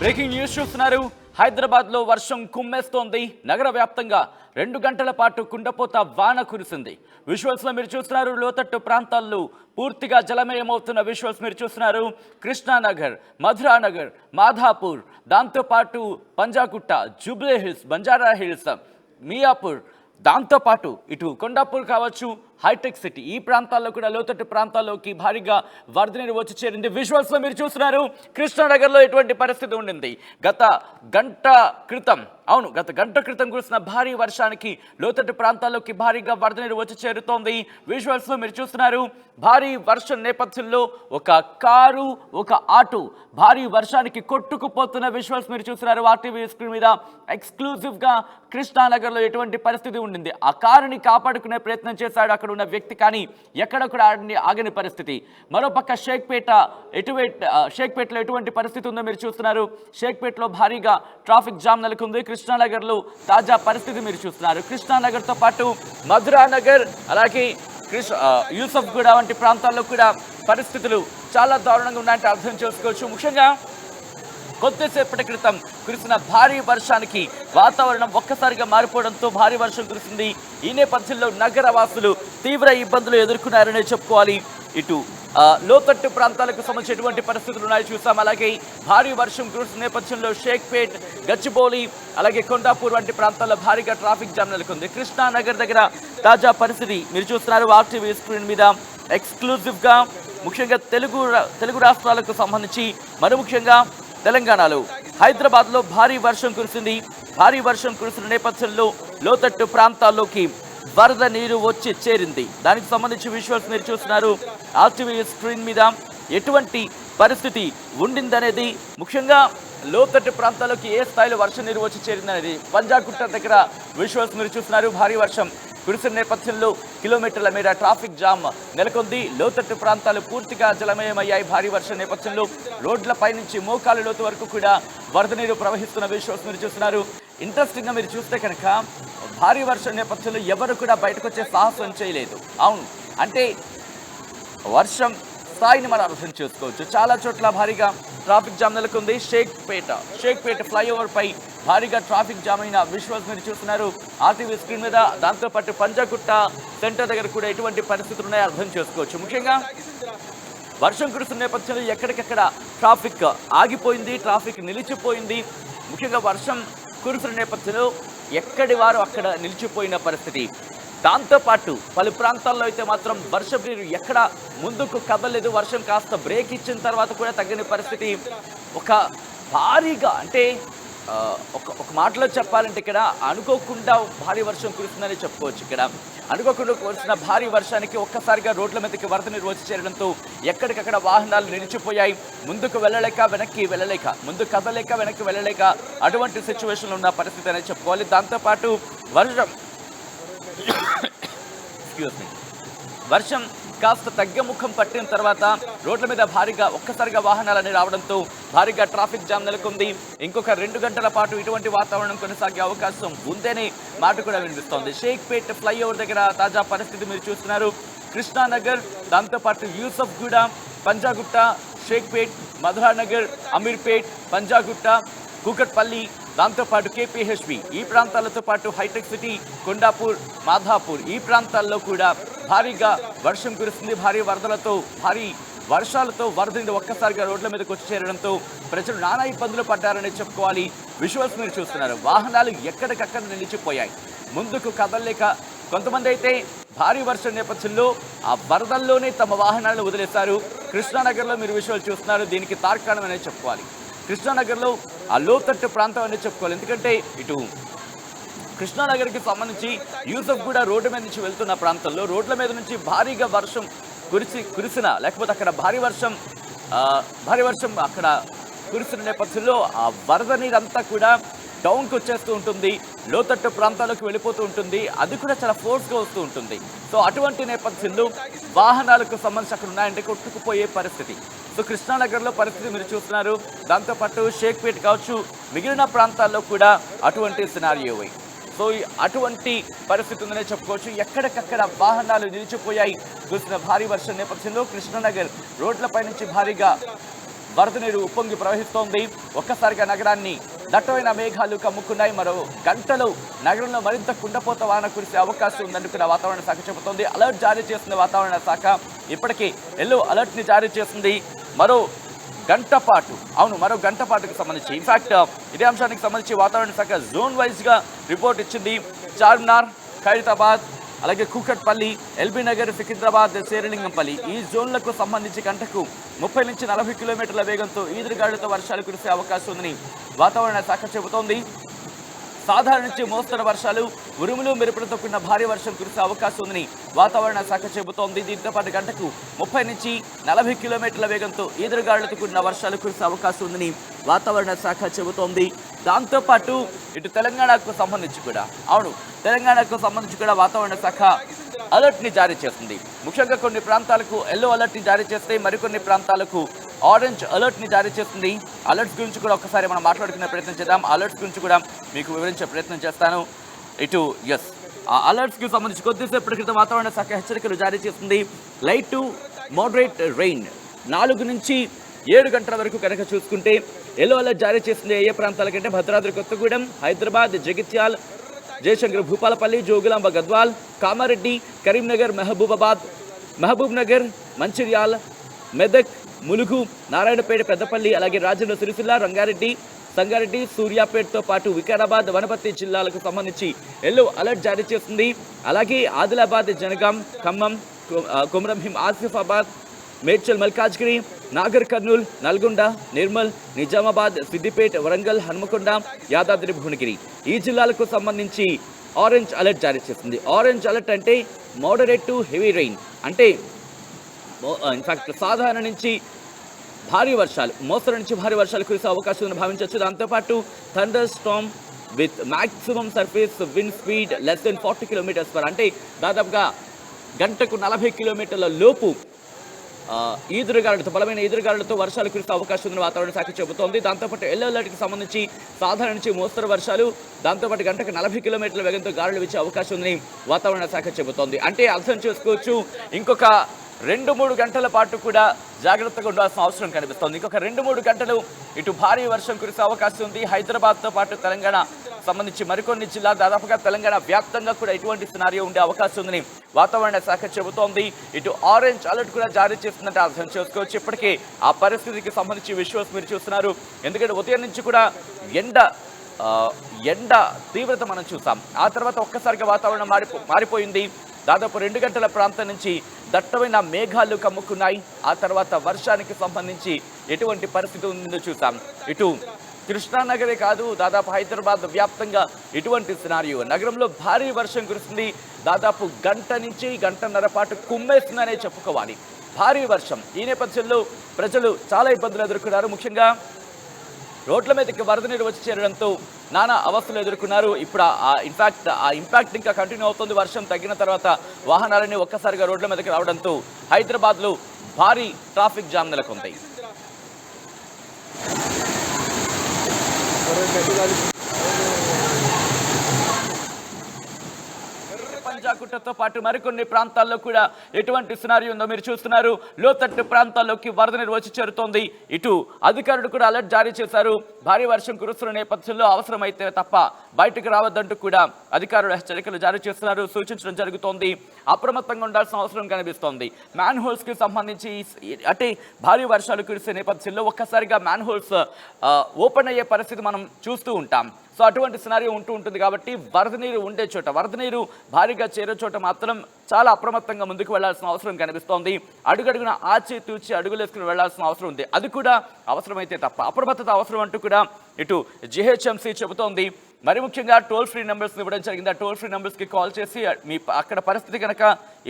Breaking news చూస్తున్నారు. హైదరాబాద్ లో వర్షం కుమ్మేస్తోంది. నగర వ్యాప్తంగా 2 గంటల పాటు కుండపోత వాన కురిసింది. విజువల్స్ లో మీరు చూస్తున్నారు. లోతట్టు ప్రాంతాల్లో పూర్తిగా జలమయమవుతున్న విజువల్స్ మీరు చూస్తున్నారు. కృష్ణానగర్, మధురానగర్, మాధాపూర్, దాంతో పాటు Panjagutta, Jubilee hills, Banjara hills, Miyapur, దాంతో పాటు ఇటు కొండాపూర్ కావచ్చు, హైటెక్ సిటీ, ఈ ప్రాంతాల్లో కూడా లోతట్టు ప్రాంతాల్లోకి భారీగా వరద నీరు వచ్చి చేరింది. విజువల్స్ లో మీరు చూస్తున్నారు. కృష్ణానగర్లో ఎటువంటి పరిస్థితి ఉండింది గత గంట క్రితం కురిసిన భారీ వర్షానికి లోతట్టు ప్రాంతాల్లోకి భారీగా వరద నీరు వచ్చి చేరుతోంది. విజువల్స్ లో మీరు చూస్తున్నారు. భారీ వర్షం నేపథ్యంలో ఒక కారు, ఒక ఆటో భారీ వర్షానికి కొట్టుకుపోతున్న విజువల్స్ మీరు చూస్తున్నారు. ఆర్టీవీ స్క్రీన్ మీద ఎక్స్క్లూజివ్ గా కృష్ణానగర్లో ఎటువంటి పరిస్థితి ఉండింది. ఆ కారుని కాపాడుకునే ప్రయత్నం చేశాడు అక్కడ ఉన్న వ్యక్తి, కానీ ఎక్కడ కూడా ఆగని పరిస్థితి. మరోపక్క షేక్పేటలో ఎటువంటి పరిస్థితి ఉందో మీరు చూస్తున్నారు. షేక్పేటలో భారీగా ట్రాఫిక్ జామ్ నెలకొంది. కృష్ణానగర్లో తాజా పరిస్థితి మీరు చూస్తున్నారు. కృష్ణానగర్తో పాటు మధురానగర్, అలాగే యూసఫ్ గూడ వంటి ప్రాంతాల్లో కూడా పరిస్థితులు చాలా దారుణంగా ఉన్నాయంటే అర్థం చేసుకోవచ్చు. ముఖ్యంగా కొద్దిసేపటి క్రితం కురిసిన భారీ వర్షానికి వాతావరణం ఒక్కసారిగా మారిపోవడంతో భారీ వర్షం కురిసింది. ఈ నేపథ్యంలో నగర వాసులు తీవ్ర ఇబ్బందులు ఎదుర్కొన్నారనే చెప్పుకోవాలి. ఇటు లోతట్టు ప్రాంతాలకు సంబంధించినటువంటి పరిస్థితులు ఉన్నాయి చూసాం. అలాగే భారీ వర్షం కురిసిన నేపథ్యంలో షేక్పేట్, గచ్చిబౌలి, అలాగే కొండాపూర్ వంటి ప్రాంతాల్లో భారీగా ట్రాఫిక్ జామ్ నెలకొంది. కృష్ణానగర్ దగ్గర తాజా పరిస్థితి మీరు చూస్తున్నారు. ఆర్టీవీ స్క్రీన్ మీద ఎక్స్క్లూజివ్ గా ముఖ్యంగా తెలుగు రాష్ట్రాలకు సంబంధించి, మరి ముఖ్యంగా తెలంగాణలో హైదరాబాద్లో భారీ వర్షం కురిసింది. భారీ వర్షం కురిసిన నేపథ్యంలో లోతట్టు ప్రాంతాల్లోకి వరద నీరు వచ్చి చేరింది. దానికి సంబంధించి విజువల్స్ మీరు చూస్తున్నారు. ఆర్టీవీ స్క్రీన్ మీద ఎటువంటి పరిస్థితి ఉండిందనేది, ముఖ్యంగా లోతట్టు ప్రాంతాల్లోకి ఏ స్థాయిలో వర్షం నీరు వచ్చి చేరిందనేది పంజాగుట్ట దగ్గర విజువల్స్ మీరు చూస్తున్నారు. భారీ వర్షం కురిసిన నేపథ్యంలో కిలోమీటర్ల మేర ట్రాఫిక్ జామ్ నెలకొంది. లోతట్టు ప్రాంతాలు పూర్తిగా జలమయమయ్యాయి. భారీ వర్షం నేపథ్యంలో రోడ్లపై నుంచి మోకాలు లోతు వరకు కూడా వరద నీరు ప్రవహిస్తున్న విజువల్స్ మీరు చూస్తున్నారు. ఇంట్రెస్టింగ్గా మీరు చూస్తే కనుక భారీ వర్షం నేపథ్యంలో ఎవరు కూడా బయటకు వచ్చే సాహసం చేయలేదు. అవును, అంటే వర్షం స్థాయిని మనం అర్థం చేసుకోవచ్చు. చాలా చోట్ల భారీగా ట్రాఫిక్ జామ్ నెలకొంది. షేక్పేట ఫ్లైఓవర్ పై భారీగా ట్రాఫిక్ జామ్ అయిన విజువల్స్ మీరు చూస్తున్నారు ఆర్టీవీ స్క్రీన్ మీద. దాంతోపాటు పంజాగుట్ట సెంటర్ దగ్గర కూడా ఎటువంటి పరిస్థితులు ఉన్నాయో అర్థం చేసుకోవచ్చు. ముఖ్యంగా వర్షం కురుస్తున్న నేపథ్యంలో ఎక్కడికెక్కడ ట్రాఫిక్ ఆగిపోయింది, ట్రాఫిక్ నిలిచిపోయింది. ముఖ్యంగా వర్షం కురుస్తున్న నేపథ్యంలో ఎక్కడి వారు అక్కడ నిలిచిపోయిన పరిస్థితి. దాంతోపాటు పలు ప్రాంతాల్లో అయితే మాత్రం వర్షపు నీరు ఎక్కడ ముందుకు కదలలేదు. వర్షం కాస్త బ్రేక్ ఇచ్చిన తర్వాత కూడా తగ్గని పరిస్థితి. ఒక భారీగా, అంటే ఒక మాటలో చెప్పాలంటే ఇక్కడ అనుకోకుండా భారీ వర్షం కురుస్తుందని చెప్పుకోవచ్చు. ఇక్కడ అనుకోకుండా కురిసిన భారీ వర్షానికి ఒక్కసారిగా రోడ్ల మీదకి వరద నీరు వచ్చి చేరడంతో ఎక్కడికక్కడ వాహనాలు నిలిచిపోయాయి. ముందుకు వెళ్ళలేక వెనక్కి వెళ్ళలేక, ముందు కదలేక వెనక్కి వెళ్ళలేక అటువంటి సిచ్యువేషన్లో ఉన్న పరిస్థితి అనేది చెప్పుకోవాలి. దాంతోపాటు వర్షం కాస్త తగ్గముఖం పట్టిన తర్వాత రోడ్ల మీద భారీగా ఒక్కసారిగా వాహనాలన్నీ రావడంతో భారీగా ట్రాఫిక్ జామ్ నెలకొంది. ఇంకొక 2 గంటల పాటు ఇటువంటి వాతావరణం కొనసాగే అవకాశం ఉందనే మాట కూడా వినిపిస్తోంది. షేక్పేట్ ఫ్లైఓవర్ దగ్గర తాజా పరిస్థితి మీరు చూస్తున్నారు. కృష్ణానగర్, దాంతోపాటు యూసఫ్ గూడ, పంజాగుట్ట, షేక్పేట్, మధురానగర్, అమీర్పేట్, పంజాగుట్ట, కూకట్పల్లి, దాంతోపాటు కేపీహెచ్బి, ఈ ప్రాంతాలతో పాటు హైటెక్ సిటీ, కొండాపూర్, మాధాపూర్, ఈ ప్రాంతాల్లో కూడా భారీగా వర్షం కురుస్తుంది. భారీ వర్షాలతో వరద నీరు ఒక్కసారిగా రోడ్ల మీదకి వచ్చి చేరడంతో ప్రజలు నానా ఇబ్బందులు పడ్డారని చెప్పుకోవాలి. విజువల్స్ మీరు చూస్తున్నారు. వాహనాలు ఎక్కడికక్కడ నిలిచిపోయాయి, ముందుకు కదలలేక. కొంతమంది అయితే భారీ వర్షం నేపథ్యంలో ఆ వరదల్లోనే తమ వాహనాలను వదిలేశారు. కృష్ణానగర్లో మీరు విజువల్ చూస్తున్నారు. దీనికి తార్కాణం అనేది చెప్పుకోవాలి. కృష్ణానగర్లో ఆ లోతట్టు ప్రాంతం అనేది చెప్పుకోవాలి. ఎందుకంటే ఇటు కృష్ణానగర్కి సంబంధించి యూసఫ్ కూడా రోడ్డు మీద నుంచి వెళ్తున్న ప్రాంతంలో రోడ్ల మీద నుంచి భారీగా వర్షం కురిసిన, లేకపోతే అక్కడ భారీ వర్షం అక్కడ కురిసిన నేపథ్యంలో ఆ వరద నీరంతా కూడా డౌన్కి వచ్చేస్తూ ఉంటుంది, లోతట్టు ప్రాంతాలకు వెళ్ళిపోతూ ఉంటుంది. అది కూడా చాలా ఫోర్స్గా వస్తూ ఉంటుంది. సో అటువంటి నేపథ్యంలో వాహనాలకు సంబంధించి అక్కడ ఉన్నాయంటే కొట్టుకుపోయే పరిస్థితి. సో కృష్ణానగర్లో పరిస్థితి మీరు చూస్తున్నారు. దాంతోపాటు షేక్పేట్ కావచ్చు, మిగిలిన ప్రాంతాల్లో కూడా అటువంటి సినారియో. సో అటువంటి పరిస్థితి ఉందనే చెప్పుకోవచ్చు. ఎక్కడికక్కడ వాహనాలు నిలిచిపోయాయి కురిసిన భారీ వర్షం నేపథ్యంలో. కృష్ణానగర్ రోడ్లపై నుంచి భారీగా వరద నీరు ఉప్పొంగి ప్రవహిస్తోంది. ఒక్కసారిగా నగరాన్ని దట్టమైన మేఘాలు కమ్ముకున్నాయి. మరో గంటలో నగరంలో మరింత కుండపోత వాన కురిసే అవకాశం ఉందని కూడా వాతావరణ శాఖ చెబుతోంది. అలర్ట్ జారీ చేస్తుంది వాతావరణ శాఖ. ఇప్పటికీ ఎల్లో అలర్ట్ ని జారీ చేసింది. మరో గంట పాటుకు సంబంధించి ఇన్ఫాక్ట్ ఇదే అంశానికి సంబంధించి వాతావరణ శాఖ జోన్ వైజ్ గా రిపోర్ట్ ఇచ్చింది. చార్మినార్, ఖైరతాబాద్, అలాగే కూకట్పల్లి, ఎల్బీ నగర్, సికింద్రాబాద్, శేరిలింగంపల్లి ఈ జోన్లకు సంబంధించి గంటకు 30 నుంచి 40 కిలోమీటర్ల వేగంతో ఈదురుగాలులతో వర్షాలు కురిసే అవకాశం ఉందని వాతావరణ శాఖ చెబుతోంది. సాధారణ నుంచి మోస్తరు వర్షాలు, ఉరుములు మెరుపులతో కూడిన భారీ వర్షం కురిసే అవకాశం ఉందని వాతావరణ శాఖ చెబుతోంది. దీంతో పాటు గంటకు 30 నుంచి 40 కిలోమీటర్ల వేగంతో ఈదురుగాలులతో కూడిన వర్షాలు కురిసే అవకాశం ఉందని వాతావరణ శాఖ చెబుతోంది. దాంతోపాటు ఇటు తెలంగాణకు సంబంధించి కూడా వాతావరణ శాఖ అలర్ట్ ని జారీ చేస్తుంది. ముఖ్యంగా కొన్ని ప్రాంతాలకు ఎల్లో అలర్ట్ ని జారీ చేస్తే మరికొన్ని ప్రాంతాలకు ఆరెంజ్ అలర్ట్ ని జారీ చేస్తుంది. అలర్ట్స్ గురించి కూడా ఒకసారి మనం మాట్లాడుకునే ప్రయత్నం చేద్దాం. అలర్ట్స్ గురించి కూడా మీకు వివరించే ప్రయత్నం చేస్తాను. ఆ అలర్ట్స్ కి సంబంధించి కొద్దిసేపటి క్రితం వాతావరణ శాఖ హెచ్చరికలు జారీ చేస్తుంది. లైట్ టు మోడరేట్ రెయిన్ 4 నుంచి 7 గంటల వరకు కనుక చూసుకుంటే ఎల్లో అలర్ట్ జారీ చేస్తుంది. ఏ ప్రాంతాలకంటే భద్రాద్రి కొత్తగూడెం, హైదరాబాద్, జగిత్యాల్, జయశంకర్ భూపాలపల్లి, జోగులాంబ గద్వాల్, కామారెడ్డి, కరీంనగర్, మహబూబ్ నగర్, మంచిర్యాల్, మెదక్, ములుగు, నారాయణపేట, పెద్దపల్లి, అలాగే రాజన్న సిరిసిల్ల, రంగారెడ్డి, సంగారెడ్డి, సూర్యాపేటతో పాటు వికారాబాద్, వనపర్తి జిల్లాలకు సంబంధించి ఎల్లో అలర్ట్ జారీ చేస్తుంది. అలాగే ఆదిలాబాద్, జనగాం, ఖమ్మం, కొమరంభీం, ఆసిఫాబాద్, మేడ్చల్, మల్కాజ్గిరి, నాగర్ కర్నూల్, నల్గొండ, నిర్మల్, నిజామాబాద్, సిద్దిపేట, వరంగల్, హన్మకొండ, యాదాద్రి భువనగిరి ఈ జిల్లాలకు సంబంధించి ఆరెంజ్ అలర్ట్ జారీ చేస్తుంది. ఆరెంజ్ అలర్ట్ అంటే మోడరేట్ టు హెవీ రెయిన్, అంటే ఇన్ఫాక్ట్ సాధారణ నుంచి భారీ వర్షాలు, మోస్తరు నుంచి భారీ వర్షాలు కురిసే అవకాశం ఉందని భావించవచ్చు. దాంతోపాటు thunder Storm with maximum surface wind speed less than 40 km/h, అంటే దాదాపుగా గంటకు 40 కిలోమీటర్ల లోపు బలమైన ఈదురుగాలులతో వర్షాలు కురిసే అవకాశం ఉందని వాతావరణ శాఖ చెబుతోంది. దాంతోపాటు ఎల్లో అలర్ట్కి సంబంధించి సాధారణ నుంచి మోస్తరు వర్షాలు, దాంతోపాటు గంటకు 40 కిలోమీటర్ల వేగంతో గాలులు వీచే అవకాశం ఉందని వాతావరణ శాఖ చెబుతోంది. అంటే అర్థం చేసుకోవచ్చు, ఇంకొక 2-3 గంటల పాటు కూడా జాగ్రత్తగా ఉండాల్సిన అవసరం కనిపిస్తోంది. ఇంకొక 2-3 గంటలు ఇటు భారీ వర్షం కురిసే అవకాశం ఉంది. హైదరాబాద్తో పాటు తెలంగాణ సంబంధించి మరికొన్ని జిల్లాలు, దాదాపుగా తెలంగాణ వ్యాప్తంగా కూడా ఇటువంటి సినారియో ఉండే అవకాశం ఉందని వాతావరణ శాఖ చెబుతోంది. ఇటు ఆరెంజ్ అలర్ట్ కూడా జారీ చేస్తుందంటే అర్థం చేసుకోవచ్చు. ఇప్పటికే ఆ పరిస్థితికి సంబంధించి విజువల్స్ మీరు చూస్తున్నారు. ఎందుకంటే ఉదయం నుంచి కూడా ఎండ తీవ్రత మనం చూసాం. ఆ తర్వాత ఒక్కసారిగా వాతావరణం మారిపోయింది. దాదాపు 2 గంటల ప్రాంతం నుంచి దట్టమైన మేఘాలు కమ్ముకున్నాయి. ఆ తర్వాత వర్షానికి సంబంధించి ఎటువంటి పరిస్థితి ఉందో చూసాం. ఇటు కృష్ణానగరే కాదు, దాదాపు హైదరాబాద్ వ్యాప్తంగా ఇటువంటి సినారియో. నగరంలో భారీ వర్షం కురుస్తుంది. దాదాపు గంట నుంచి గంటన్నర పాటు కుమ్మేస్తుందనే చెప్పుకోవాలి. భారీ వర్షం. ఈ నేపథ్యంలో ప్రజలు చాలా ఇబ్బందులు ఎదుర్కొన్నారు. ముఖ్యంగా రోడ్ల మీదకి వరద నీరు వచ్చి చేరడంతో నానా అవస్థలు ఎదుర్కొన్నారు. ఇప్పుడు ఆ ఇంపాక్ట్ ఇంకా కంటిన్యూ అవుతుంది. వర్షం తగ్గిన తర్వాత వాహనాలన్నీ ఒక్కసారిగా రోడ్ల మీదకి రావడంతో హైదరాబాద్లో భారీ ట్రాఫిక్ జామ్ నెలకొంది. పంజాగుట్టతో పాటు మరికొన్ని ప్రాంతాల్లో కూడా ఎటువంటి సినారియో ఉందో మీరు చూస్తున్నారు. లోతట్టు ప్రాంతాల్లోకి వరద నీరు వచ్చి చేరుతోంది. ఇటు అధికారులు కూడా అలర్ట్ జారీ చేశారు. భారీ వర్షం కురుస్తున్న నేపథ్యంలో అవసరమైతే తప్ప బయటకు రావద్దంటూ కూడా అధికారులు హెచ్చరికలు జారీ చేస్తున్నారు, సూచించడం జరుగుతోంది. అప్రమత్తంగా ఉండాల్సిన అవసరం కనిపిస్తోంది. మ్యాన్ హోల్స్ కి సంబంధించి అంటే భారీ వర్షాలు కురిసే నేపథ్యంలో ఒక్కసారిగా మ్యాన్ హోల్స్ ఓపెన్ అయ్యే పరిస్థితి మనం చూస్తూ ఉంటాం. సో అటువంటి సినారియో ఉంటుంది కాబట్టి వరద నీరు ఉండే చోట, వరద నీరు భారీగా చేరే చోట మాత్రం చాలా అప్రమత్తంగా ముందుకు వెళ్లాల్సిన అవసరం కనిపిస్తోంది. అడుగడుగున ఆచి తూచి అడుగులేసుకుని వెళ్లాల్సిన అవసరం ఉంది. అది కూడా అవసరమైతే తప్ప. అప్రమత్తత అవసరం అంటూ కూడా ఇటు జిహెచ్ఎంసీ చెబుతోంది. మరి ముఖ్యంగా టోల్ ఫ్రీ నెంబర్స్ ఇవ్వడం జరిగింది. ఆ టోల్ ఫ్రీ నెంబర్స్కి కాల్ చేసి మీ అక్కడ పరిస్థితి కనుక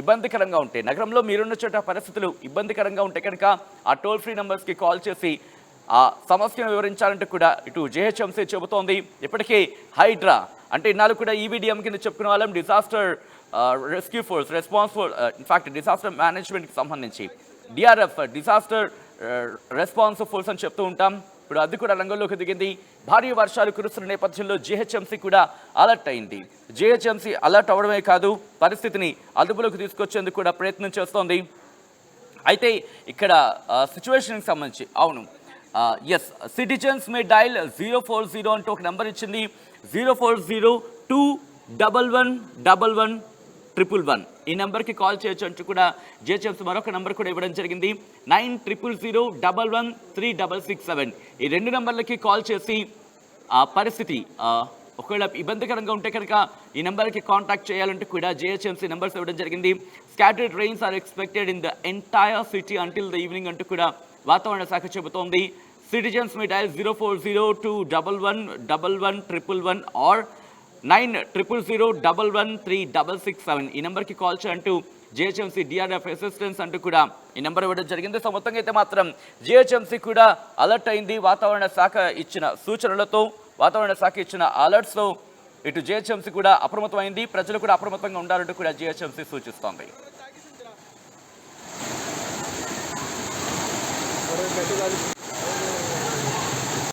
ఇబ్బందికరంగా ఉంటే, నగరంలో మీరున్న చోట పరిస్థితులు ఇబ్బందికరంగా ఉంటే కనుక ఆ టోల్ ఫ్రీ నెంబర్స్కి కాల్ చేసి ఆ సమస్యను వివరించాలంటూ కూడా ఇటు జిహెచ్ఎంసీ చెబుతోంది. ఇప్పటికే హైడ్రా అంటే ఇన్నాళ్ళు కూడా ఈవీడిఎం కింద చెప్పుకునే వాళ్ళం, disaster rescue force, response force, in fact disaster మేనేజ్మెంట్కి సంబంధించి డిఆర్ఎఫ్, డిజాస్టర్ రెస్పాన్స్ ఫోర్స్ అని చెప్తూ ఉంటాం. ఇప్పుడు అది కూడా రంగంలోకి దిగింది. భారీ వర్షాలు కురుస్తున్న నేపథ్యంలో జిహెచ్ఎంసీ కూడా అలర్ట్ అయింది. జిహెచ్ఎంసీ అలర్ట్ అవ్వడమే కాదు, పరిస్థితిని అదుపులోకి తీసుకొచ్చేందుకు కూడా ప్రయత్నం చేస్తోంది. అయితే ఇక్కడ సిచ్యువేషన్కి సంబంధించి ఎస్ సిటిజన్స్ మే డైల్ 040 అంటూ ఒక నెంబర్ ఇచ్చింది. 040-211-111-111 ఈ నెంబర్కి కాల్ చేయొచ్చు అంటూ కూడా జిహెచ్ఎంసీ మరొక నెంబర్ కూడా ఇవ్వడం జరిగింది. 9000-113-667 ఈ 2 నెంబర్లకి కాల్ చేసి ఆ పరిస్థితి ఒకవేళ ఇబ్బందికరంగా ఉంటే కనుక ఈ నెంబర్కి కాంటాక్ట్ చేయాలంటే కూడా జిహెచ్ఎంసీ నెంబర్స్ ఇవ్వడం జరిగింది. Scattered rains are expected in the entire city until the evening అంటూ కూడా వాతావరణ శాఖ చెబుతోంది. సిటిజన్స్ మే డైల్ 040-211-111-111 ఆర్ 9000-113-667 ఈ నెంబర్కి కాల్ చేయంటూ జిహెచ్ఎంసీ డిఆర్ఎఫ్ అసిస్టెన్స్ అంటూ కూడా ఈ నెంబర్ ఇవ్వడం జరిగింది. సో మొత్తంగా అయితే మాత్రం జిహెచ్ఎంసీ కూడా అలర్ట్ అయింది. వాతావరణ శాఖ ఇచ్చిన సూచనలతో, వాతావరణ శాఖ ఇచ్చిన అలర్ట్స్తో ఇటు జిహెచ్ఎంసీ కూడా అప్రమత్తమైంది. ప్రజలు కూడా అప్రమత్తంగా ఉండాలంటూ కూడా జిహెచ్ఎంసీ సూచిస్తోంది.